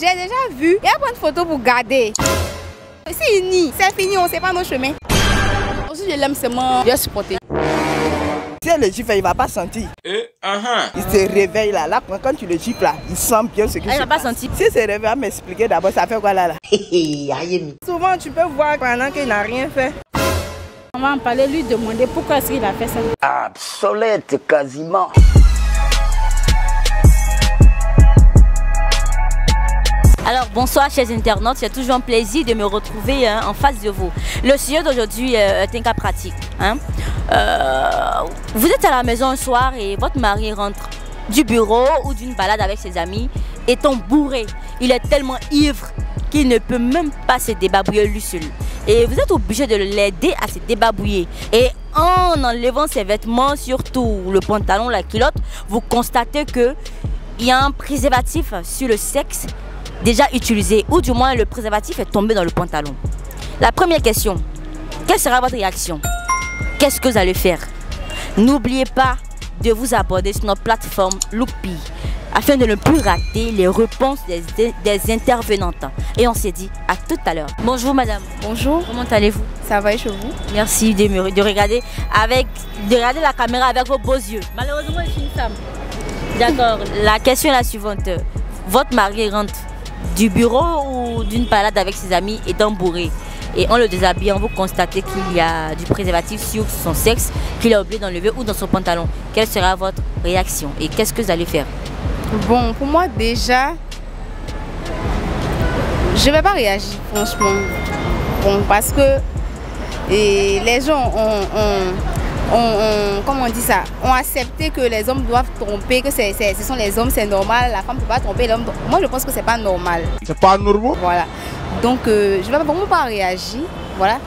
J'ai déjà vu, il y a une photo pour garder. C'est fini, on ne sait pas nos chemins. Aussi, je l'aime seulement, je vais supporter. Si elle le gifle, il ne va pas sentir. Il se réveille là. Quand tu le gifles là, il sent bien ce qu'il se passe. Il ne va pas sentir. Si il se réveille, m'expliquer d'abord, ça fait quoi là? Souvent, tu peux voir pendant qu'il n'a rien fait. On va en parler, lui demander pourquoi est-ce qu'il a fait ça. Obsolète quasiment. Alors bonsoir chers internautes, c'est toujours un plaisir de me retrouver en face de vous. Le sujet d'aujourd'hui est un cas pratique. Vous êtes à la maison un soir et votre mari rentre du bureau ou d'une balade avec ses amis étant bourré. Il est tellement ivre qu'il ne peut même pas se débarbouiller lui seul. Et vous êtes obligé de l'aider à se débarbouiller. Et en enlevant ses vêtements, surtout le pantalon, la culotte, vous constatez qu'il y a un préservatif sur le sexe déjà utilisé, ou du moins le préservatif est tombé dans le pantalon. La première question, quelle sera votre réaction? Qu'est-ce que vous allez faire? N'oubliez pas de vous abonner sur notre plateforme Lookpee afin de ne plus rater les réponses des intervenantes. Et on s'est dit à tout à l'heure. Bonjour madame. Bonjour. Comment allez-vous? Ça va et chez vous? Merci de regarder la caméra avec vos beaux yeux. Malheureusement, je suis une femme. D'accord. La question est la suivante. Votre mari rentre du bureau ou d'une balade avec ses amis étant bourré. Et en le déshabillant, vous constatez qu'il y a du préservatif sur son sexe, qu'il a oublié d'enlever ou dans son pantalon. Quelle sera votre réaction et qu'est-ce que vous allez faire? Bon, pour moi déjà, je ne vais pas réagir franchement. Bon, parce que les gens comment on dit ça, ont accepté que les hommes doivent tromper, que ce sont les hommes, c'est normal, la femme ne peut pas tromper l'homme. Moi je pense que c'est pas normal. C'est pas normal. Voilà. Donc je ne vais vraiment pas réagir. Voilà.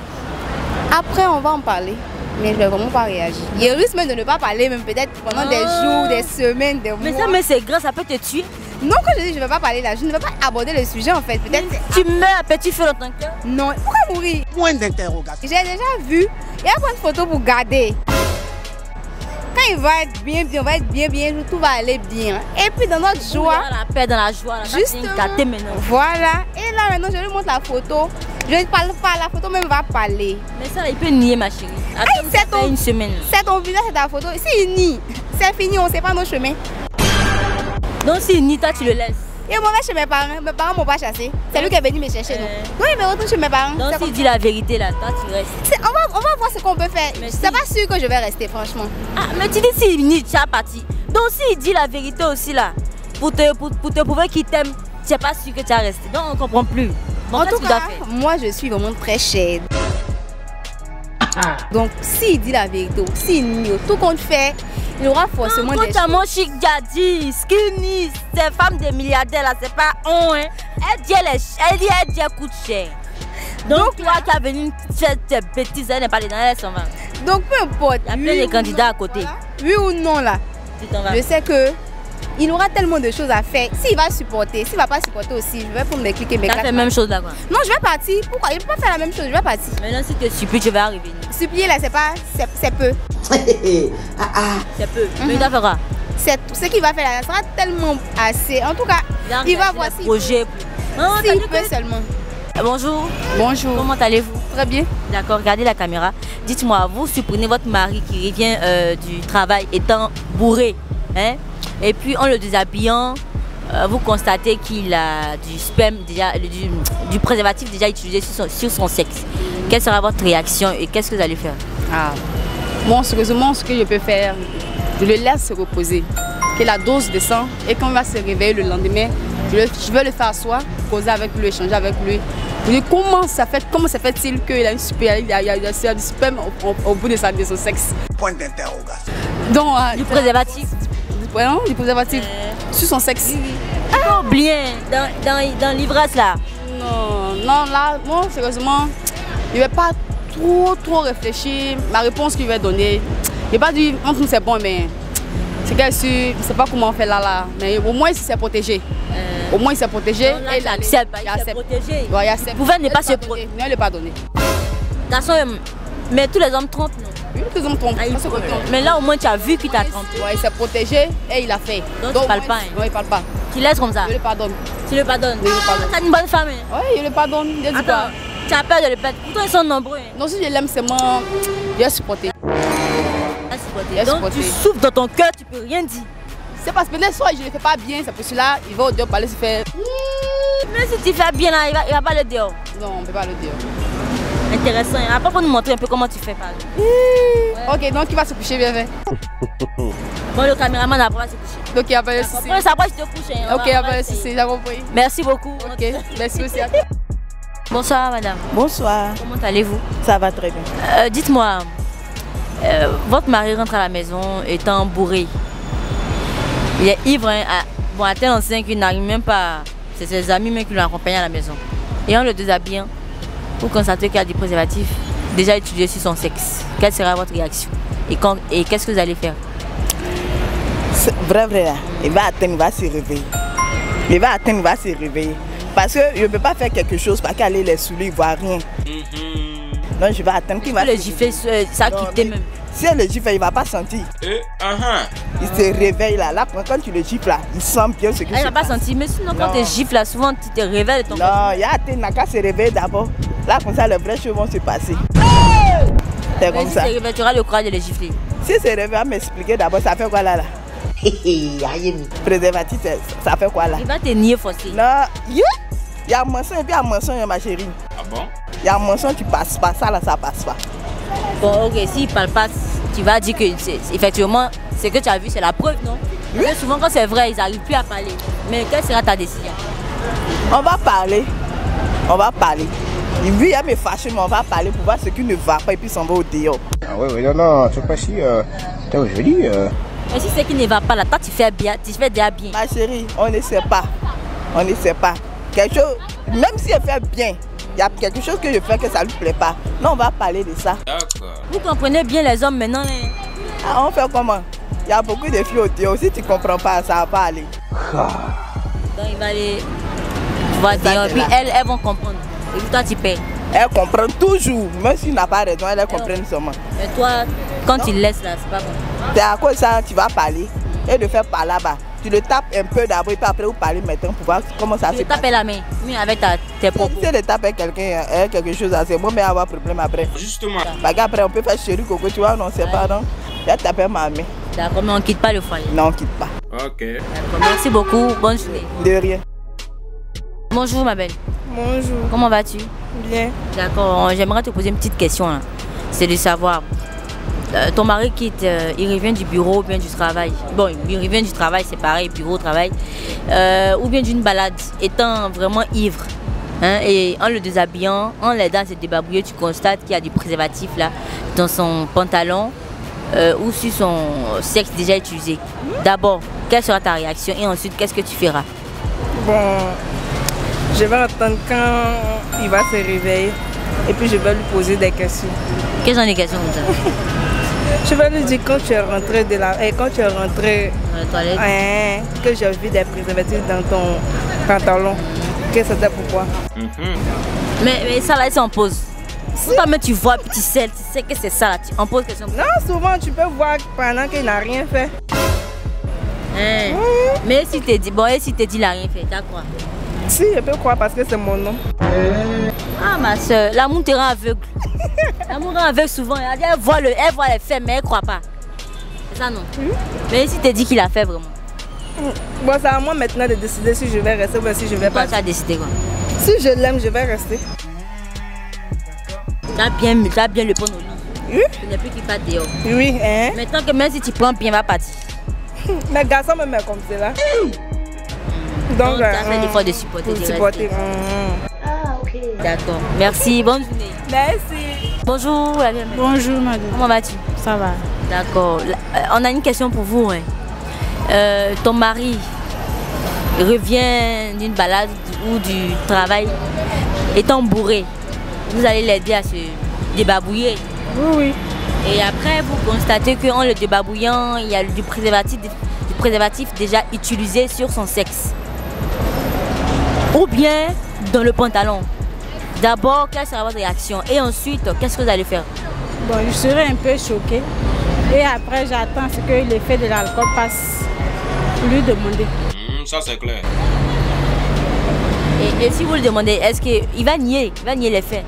Après on va en parler. Mais je ne vais vraiment pas réagir. Il risque même de ne pas parler, même peut-être pendant des jours, des semaines, des mois. Mais c'est grave, ça peut te tuer. Non, quand je dis je ne vais pas parler là, je ne vais pas aborder le sujet en fait. Peut-être. Tu meurs, petit feu dans ton cœur. Non, pourquoi mourir? Point d'interrogation. J'ai déjà vu, il y a une photo pour garder. Quand il va être bien, on va être bien, tout va aller bien. Et puis dans notre joie, dans la paix, dans la joie, justement, voilà. Et là maintenant, je lui montre la photo. Je ne parle pas, la photo même va parler. Mais ça, il peut nier ma chérie. Attends, une semaine. C'est ton visage, c'est ta photo. S'il nie, c'est fini, on ne sait pas nos chemins. Donc s'il nie, toi tu le laisses. Et moi, chez mes parents ne m'ont pas chassé. C'est lui qui est venu me chercher. Non, il me retourne chez mes parents. Donc s'il dit la vérité là, toi tu restes. On va voir ce qu'on peut faire. C'est pas sûr que je vais rester, franchement. Ah, mais tu dis s'il nie, tu as parti. Donc s'il dit la vérité aussi là, pour te prouver qu'il t'aime, tu n'es pas sûr que tu as resté. Donc on ne comprend plus. En tout cas, moi je suis vraiment très chère. Donc s'il dit la vérité, s'il nie, tout compte fait, il aura forcément des choses. Mon chic Jadi, skinny, ces femmes de milliardaires là, c'est pas on hein. Elle dit coûte cher. Donc toi qui as venu faire tes bêtises, elle n'est pas les dents, elle s'en va. Donc peu importe. Il y a plein de candidats à côté. Voilà. Oui ou non là, je sais que il aura tellement de choses à faire. S'il va supporter, s'il ne va pas supporter aussi, je vais pour me cliquer mes cartes. Tu as fait la même chose là quoi? Non, je vais partir. Pourquoi? Il ne peut pas faire la même chose, je vais partir. Maintenant si tu supplies, tu vas arriver. Supplier là, c'est peu. C'est peu. Mais il va faire quoi? Ce qu'il va faire là, ça sera tellement assez. En tout cas, il va voir si projet. S'il peut seulement. Bonjour. Bonjour. Comment allez-vous? Très bien. D'accord, regardez la caméra. Dites-moi, vous supprenez votre mari qui revient du travail étant bourré, hein? Et puis en le déshabillant, vous constatez qu'il a du sperme déjà, du préservatif déjà utilisé sur son sexe. Quelle sera votre réaction et qu'est-ce que vous allez faire? Bon, sérieusement, ce que je peux faire, je le laisse se reposer, que la dose descend et quand il va se réveiller le lendemain, je vais le faire asseoir, poser avec lui, échanger avec lui. Je dis comment ça fait-il qu'il a du sperme au bout de son sexe? Point d'interrogation. Donc, du préservatif. Du préservatif sur son sexe. Oh bien, dans l'ivresse là. Non, là, moi, sérieusement, je ne vais pas trop réfléchir. Ma réponse qu'il va donner, je ne vais pas dire entre nous c'est bon, mais c'est qu'elle ne sait pas comment on fait là. Mais au moins, il s'est protégé. Au moins, il s'est protégé. Non, là, il s'est protégé. Ouais, vous pouvez ne pas se protéger. Non, il n'est pas donné. Mais tous les hommes trompent, non? Oui, les hommes trompent. Mais là, au moins, tu as vu qu'il t'a trompé. Ouais, il s'est protégé et il a fait. Donc tu parles pas. Hein. Non, il parle pas. Tu laisses comme ça. Je le pardonne. Tu le pardonnes. Oui, je le pardonne. T'as une bonne femme. Hein. Oui, je le pardonne. Je dis quoi? Tu as peur de le perdre. Pourtant, ils sont nombreux. Hein. Non, si je l'aime, c'est moi. Je vais supporter. Donc tu souffres dans ton cœur, tu peux rien dire. C'est parce que peut-être soit je ne le fais pas bien, c'est pour cela il va au dehors parler, se faire. Mais si tu fais bien là, il va pas le dehors. Non, on ne peut pas le dire. Intéressant. Hein. Après, pour nous montrer un peu comment tu fais, par exemple. Ouais. Ok, donc il va se coucher, bien. Bon, le caméraman après va se coucher. Donc il n'y a pas de souci. Après, je te couche. Hein. Ok, il n'y a pas de souci, j'ai compris. Merci beaucoup. Ok, merci aussi à toi. Bonsoir, madame. Bonsoir. Comment allez-vous? Ça va très bien. Dites-moi, votre mari rentre à la maison étant bourré. Il est ivre, hein, bon, à tel enseigne qu'il n'arrive même pas. C'est ses amis même qui l'ont accompagné à la maison. Et en le déshabillant, vous constatez qu'il y a des préservatifs déjà étudiés sur son sexe. Quelle sera votre réaction? Et qu'est-ce que vous allez faire? Vrai, là. Il va attendre, il va se réveiller. Il va attendre, il va se réveiller. Parce que je ne peux pas faire quelque chose parce qu'aller les souliers, il ne voit rien. Donc je vais attendre qu'il va. Le gifler, ça a quitté même. Si elle le gifle, il ne va pas sentir. Il se réveille là. Là, quand tu le gifles là, il sent bien ce que il ne va pas sentir. Mais sinon, quand tu gifles là, souvent tu te réveilles de ton corps. Non, il y a n'a qu'à se réveiller d'abord. Là, comme ça, les vrais choses vont se passer. C'est comme ça. Si tu auras le courage de le gifler. Si se réveille, va m'expliquer d'abord, ça fait quoi là? Préservatif, ça fait quoi là? Il va te nier forcé. Non, il y a un mensonge et puis il y a un mensonge, ma chérie. Ah bon? Il y a un mensonge, tu passes pas. Ça là, ça passe pas. Bon, ok, s'il ne parle pas, tu vas dire que effectivement, ce que tu as vu, c'est la preuve, non? Oui. Parce que souvent, quand c'est vrai, ils n'arrivent plus à parler. Mais quelle sera ta décision? On va parler. On va parler. Lui, il me fâche, mais on va parler pour voir ce qui ne va pas et puis s'en va au dehors. Ah oui, non, c'est pas si. Je dis. Mais si c'est qui ne va pas là, toi tu fais bien, tu fais déjà bien. Ma chérie, on ne sait pas. On ne sait pas. Quelque chose, même si elle fait bien, il y a quelque chose que je fais que ça ne lui plaît pas. Non, on va parler de ça. D'accord. Vous comprenez bien les hommes maintenant. Hein? Ah, on fait comment? Il y a beaucoup de filles au dehors. Si tu ne comprends pas, ça ne va pas aller. Donc il va aller voir dehors, puis elles vont comprendre. Et puis toi tu paies. Elle comprend toujours. Même s'il n'a pas raison, elle comprend seulement. Mais toi, quand tu laisses là, c'est pas bon. C'est à cause de ça tu vas parler. Et de faire par là-bas. Tu le tapes un peu d'abord et puis après vous parlez maintenant pour voir comment ça se passe. Tu tapes la main, oui, avec tes propos. Si elle tape quelqu'un, quelque chose, c'est bon, mais avoir problème après. Justement. Parce qu'après on peut faire chérie coco, tu vois, non, c'est pas non. Il a tapé ma main. D'accord, mais on ne quitte pas le foyer. Non, on ne quitte pas. Ok. D'accord, merci beaucoup, bonne journée. De rien. Bonjour ma belle. Bonjour. Comment vas-tu? Bien. D'accord, j'aimerais te poser une petite question. Hein. C'est de savoir, ton mari quitte, il revient du bureau ou bien du travail. Bon, il revient du travail, c'est pareil, bureau, travail. Ou bien d'une balade, étant vraiment ivre. Hein, et en le déshabillant, en l'aidant à se débarbouiller, tu constates qu'il y a du préservatif là, dans son pantalon ou sur son sexe déjà utilisé. D'abord, quelle sera ta réaction et ensuite, qu'est-ce que tu feras? Bon, je vais attendre quand il va se réveiller et puis je vais lui poser des questions. Quelles sont les questions comme ça? Je vais lui dire quand tu es rentré de la, quand tu es rentré dans la toilette, que j'ai vu des préservatifs dans ton pantalon. Que c'était pourquoi? Mais ça là, c'est en pause. Si toi-même tu vois, puis tu sais que c'est ça là, en pose question. Non, souvent tu peux voir pendant qu'il n'a rien fait. Hein? Mais si tu dit, bon, et si tu dit il n'a rien fait, t'as quoi? Si, je peux croire parce que c'est mon nom. Ah ma soeur, l'amour te rend aveugle. L'amour rend aveugle souvent. Elle voit les faits, mais elle ne croit pas. C'est ça non? Mais si tu dis qu'il a fait vraiment. Bon, c'est à moi maintenant de décider si je vais rester ou si je vais pas. Tu as décidé quoi? Si je l'aime, je vais rester. Tu as bien le pont au lit. Oui. Tu n'es plus qu'il part dehors. Oui, hein? Maintenant que même si tu prends bien, il va partir. Mais garçon me met comme cela. Donc tu as fait l'effort de supporter. Ah, ok. D'accord. Merci, bonne journée. Merci. Bonjour, la bienvenue. Bonjour madame. Comment vas-tu? Ça va. D'accord. On a une question pour vous. Hein. Ton mari revient d'une balade ou du travail étant bourré. Vous allez l'aider à se débarbouiller. Oui, oui. Et après, vous constatez qu'en le débarbouillant, il y a du préservatif déjà utilisé sur son sexe. Ou bien dans le pantalon. D'abord, quelle sera votre réaction? Et ensuite, qu'est-ce que vous allez faire? Bon, je serai un peu choquée. Et après, j'attends ce que l'effet de l'alcool passe pour lui demander. Ça, c'est clair. Et si vous le demandez, est-ce qu'il va nier? Il va nier les faits?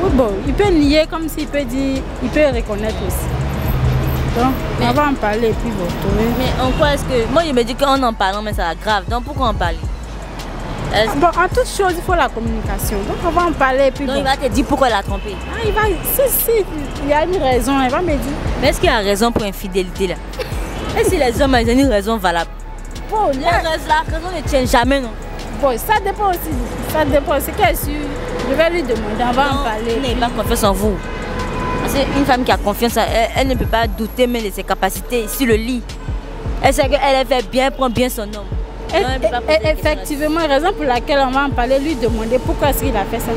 Oui, bon, il peut nier comme s'il peut dire, il peut reconnaître aussi. Donc, on va en parler et puis vous retrouver. Mais en quoi est-ce que... Moi, je me dis qu'en parlant, mais ça va grave. Donc, pourquoi en parler? Bon, en toute chose, il faut la communication. Donc, on va en parler et puis donc, il va te dire pourquoi il a trompé. Ah, il va... Si, il y a une raison, il va me dire. Mais est-ce qu'il y a raison pour infidélité là? Et si les hommes ont une raison valable? Bon, la raison ne tient jamais, non? Bon, ça dépend aussi. Ça dépend. C'est qu'elle est sûre. Je vais lui demander, on va en parler. Elle n'a pas confiance en vous. Parce qu'une femme qui a confiance, elle ne peut pas douter même de ses capacités sur le lit. Elle sait qu'elle fait bien, prend bien son homme. Effectivement, raison pour laquelle on va en parler, lui demander pourquoi est-ce qu'il a fait ça.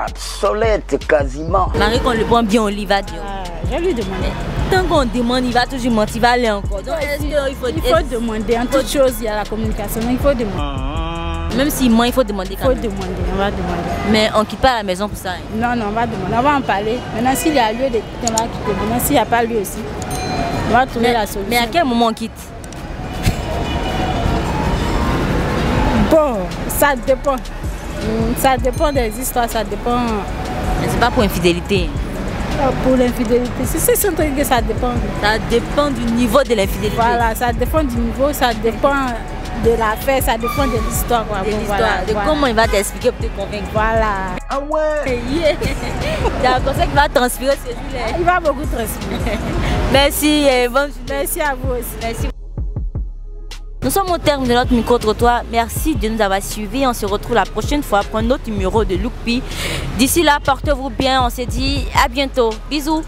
Obsolète quasiment. Marie, qu'on le prend bien au lit, il va dire. Je vais lui demander. Tant qu'on demande, il va toujours mentir, il va aller encore. Donc, il faut demander. En toute chose, il y a la communication. Il faut demander. Même s'il ment, il faut demander quand même. Il faut demander, on va demander. Mais on ne quitte pas la maison pour ça. Hein. Non, on va demander. On va en parler. Maintenant, s'il y a lieu de quitter, on va quitter. Maintenant, s'il n'y a pas lieu aussi, on va trouver la solution. Mais à quel moment on quitte? Bon, ça dépend. Ça dépend des histoires, ça dépend. Mais c'est pas pour infidélité. Pour l'infidélité, c'est un truc que ça dépend. Ça dépend du niveau de l'infidélité. Voilà, ça dépend du niveau, ça dépend de l'affaire, ça dépend de l'histoire. De l'histoire, de comment il va t'expliquer pour te convaincre. Voilà. Ah ouais. Il y a un conseil qui va transpirer celui-là. Il va beaucoup transpirer. Merci et bonne journée. Merci à vous aussi. Merci. Nous sommes au terme de notre micro-trottoir. Merci de nous avoir suivis. On se retrouve la prochaine fois pour un autre numéro de Lookpi. D'ici là, portez-vous bien. On se dit à bientôt. Bisous.